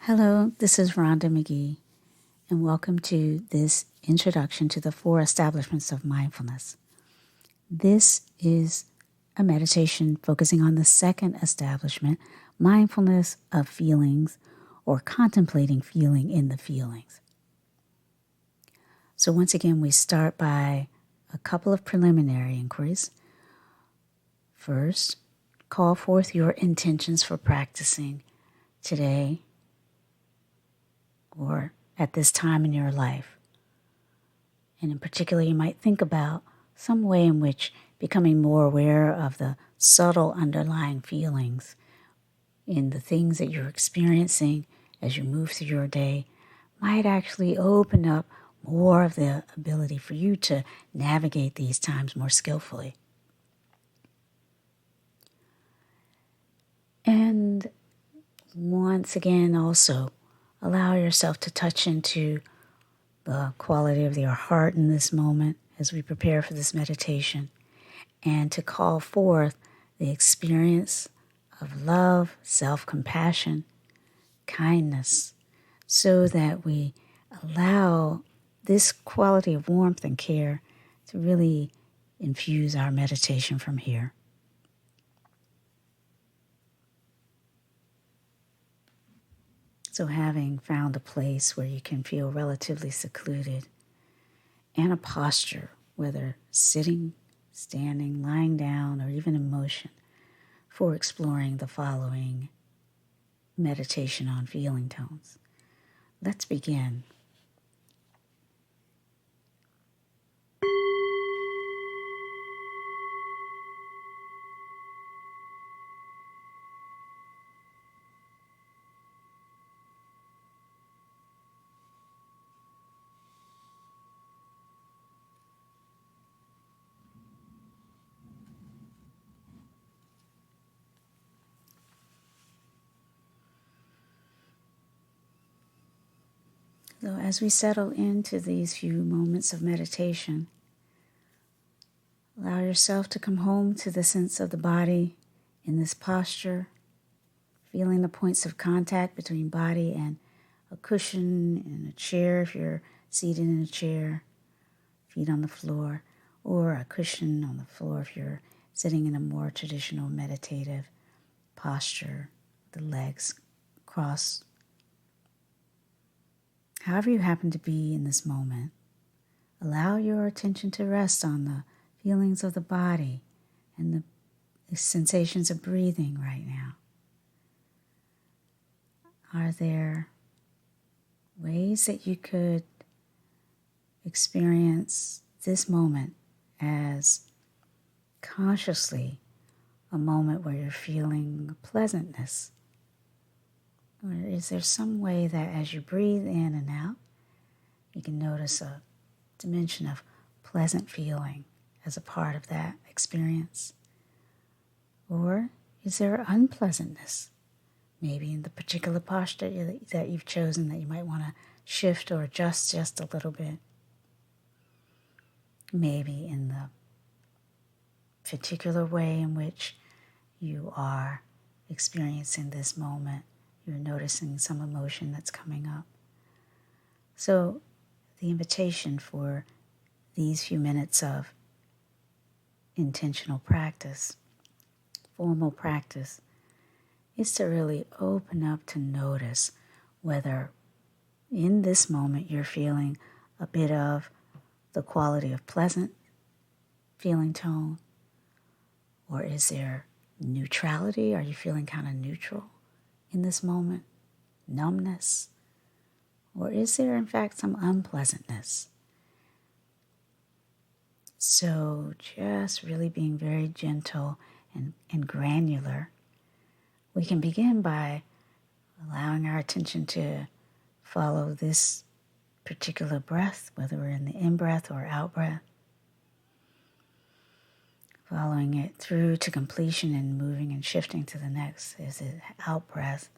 Hello, this is Rhonda Magee, and welcome to this introduction to the 4 establishments of mindfulness. This is a meditation focusing on the second establishment, mindfulness of feelings, or contemplating feeling in the feelings. So once again, we start by a couple of preliminary inquiries. First, call forth your intentions for practicing today or at this time in your life. And in particular, you might think about some way in which becoming more aware of the subtle underlying feelings in the things that you're experiencing as you move through your day might actually open up more of the ability for you to navigate these times more skillfully. And once again, also, allow yourself to touch into the quality of your heart in this moment as we prepare for this meditation, and to call forth the experience of love, self-compassion, kindness, so that we allow this quality of warmth and care to really infuse our meditation from here. So having found a place where you can feel relatively secluded, and a posture, whether sitting, standing, lying down, or even in motion, for exploring the following meditation on feeling tones. Let's begin. So as we settle into these few moments of meditation, allow yourself to come home to the sense of the body in this posture, feeling the points of contact between body and a cushion in a chair if you're seated in a chair, feet on the floor, or a cushion on the floor if you're sitting in a more traditional meditative posture, the legs crossed. However you happen to be in this moment, allow your attention to rest on the feelings of the body and the sensations of breathing right now. Are there ways that you could experience this moment as consciously a moment where you're feeling pleasantness? Or is there some way that as you breathe in and out, you can notice a dimension of pleasant feeling as a part of that experience? Or is there unpleasantness, maybe in the particular posture that you've chosen, that you might want to shift or adjust just a little bit? Maybe in the particular way in which you are experiencing this moment, you're noticing some emotion that's coming up. So the invitation for these few minutes of intentional practice, formal practice, is to really open up to notice whether in this moment you're feeling a bit of the quality of pleasant feeling tone, or is there neutrality? Are you feeling kind of neutral in this moment? Numbness? Or is there in fact some unpleasantness? So just really being very gentle and granular, we can begin by allowing our attention to follow this particular breath, whether we're in the in-breath or out-breath, following it through to completion and moving and shifting to the next. Is it out-breath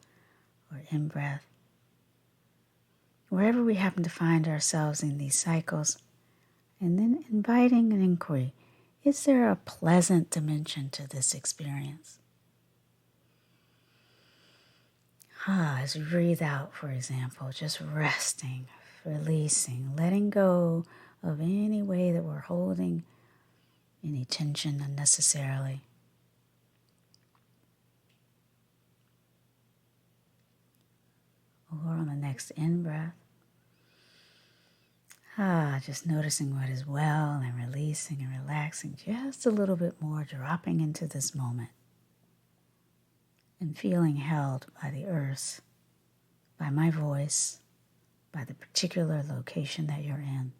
or in-breath? Wherever we happen to find ourselves in these cycles, and then inviting an inquiry. Is there a pleasant dimension to this experience? As we breathe out, for example, just resting, releasing, letting go of any way that we're holding any tension unnecessarily. Or on the next in-breath, just noticing what is well and releasing and relaxing just a little bit more, dropping into this moment and feeling held by the earth, by my voice, by the particular location that you're in.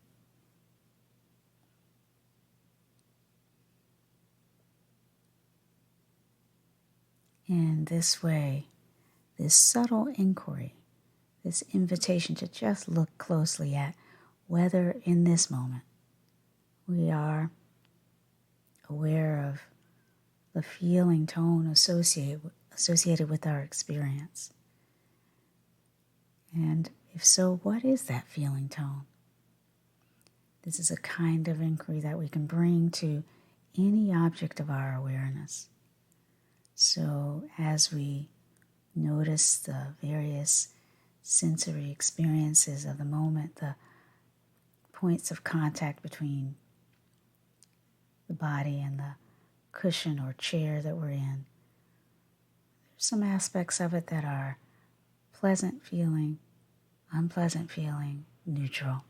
In this way, this subtle inquiry, this invitation to just look closely at whether in this moment we are aware of the feeling tone associated with our experience. And if so, what is that feeling tone? This is a kind of inquiry that we can bring to any object of our awareness. So as we notice the various sensory experiences of the moment, the points of contact between the body and the cushion or chair that we're in, there's some aspects of it that are pleasant feeling, unpleasant feeling, neutral.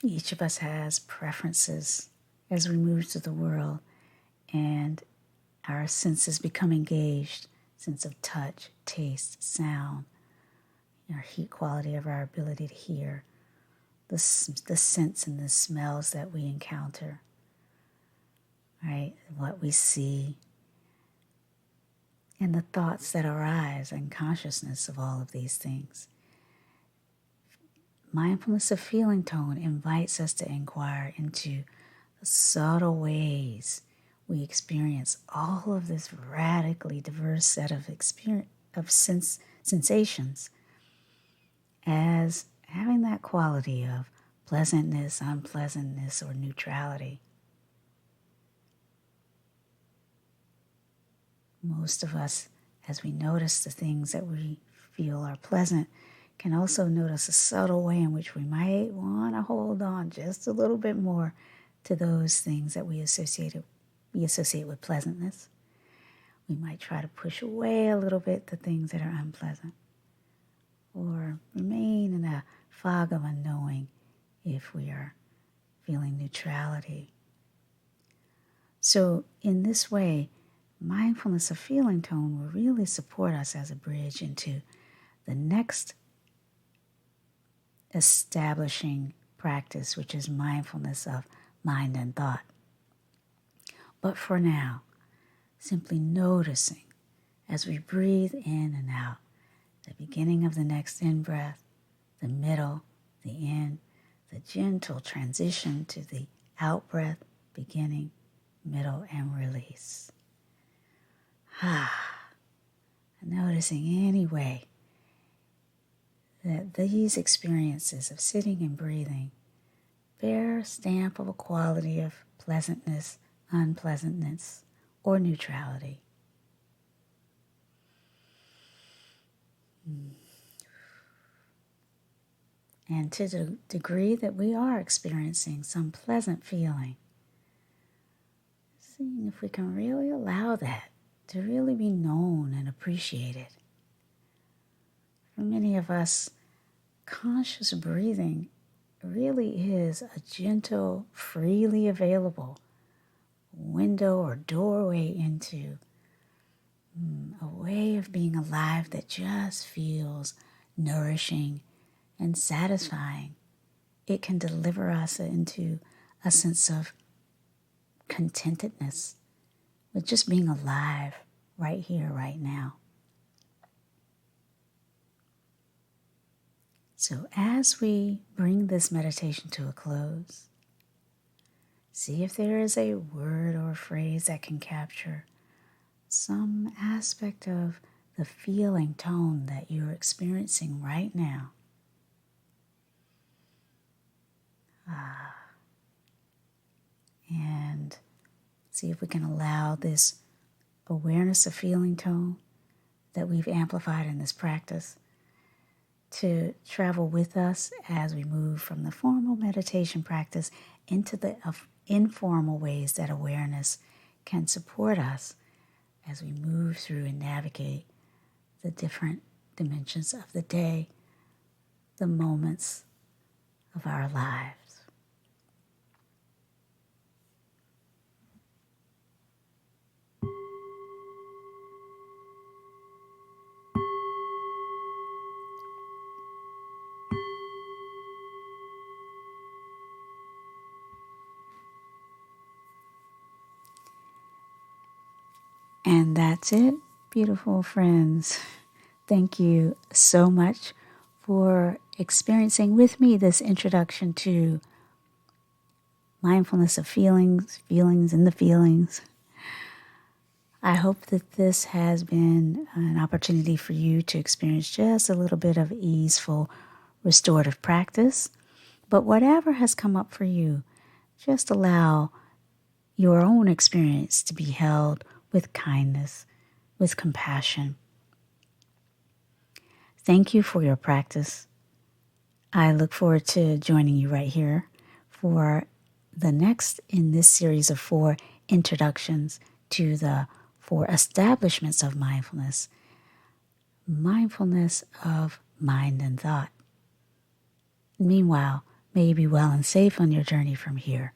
Each of us has preferences as we move through the world and our senses become engaged, sense of touch, taste, sound, our heat quality of our ability to hear, the scents and the smells that we encounter, right? What we see, and the thoughts that arise and consciousness of all of these things. Mindfulness of feeling tone invites us to inquire into the subtle ways we experience all of this radically diverse set of sensations as having that quality of pleasantness, unpleasantness, or neutrality. Most of us, as we notice the things that we feel are pleasant, can also notice a subtle way in which we might want to hold on just a little bit more to those things that we associate with pleasantness. We might try to push away a little bit the things that are unpleasant, or remain in a fog of unknowing if we are feeling neutrality. So in this way, mindfulness of feeling tone will really support us as a bridge into the next establishing practice, which is mindfulness of mind and thought. But for now, simply noticing as we breathe in and out, the beginning of the next in-breath, the middle, the end, the gentle transition to the out-breath, beginning, middle, and release. Noticing any way that these experiences of sitting and breathing bear a stamp of a quality of pleasantness, unpleasantness, or neutrality. And to the degree that we are experiencing some pleasant feeling, seeing if we can really allow that to really be known and appreciated. For many of us, conscious breathing really is a gentle, freely available window or doorway into a way of being alive that just feels nourishing and satisfying. It can deliver us into a sense of contentedness with just being alive right here, right now. So as we bring this meditation to a close, see if there is a word or a phrase that can capture some aspect of the feeling tone that you're experiencing right now. And See if we can allow this awareness of feeling tone that we've amplified in this practice to travel with us as we move from the formal meditation practice into the informal ways that awareness can support us as we move through and navigate the different dimensions of the day, the moments of our lives. And that's it, beautiful friends. Thank you so much for experiencing with me this introduction to mindfulness of feelings, feelings in the feelings. I hope that this has been an opportunity for you to experience just a little bit of easeful, restorative practice. But whatever has come up for you, just allow your own experience to be held with kindness, with compassion. Thank you for your practice. I look forward to joining you right here for the next in this series of 4 introductions to the 4 establishments of mindfulness. Mindfulness of mind and thought. Meanwhile, may you be well and safe on your journey from here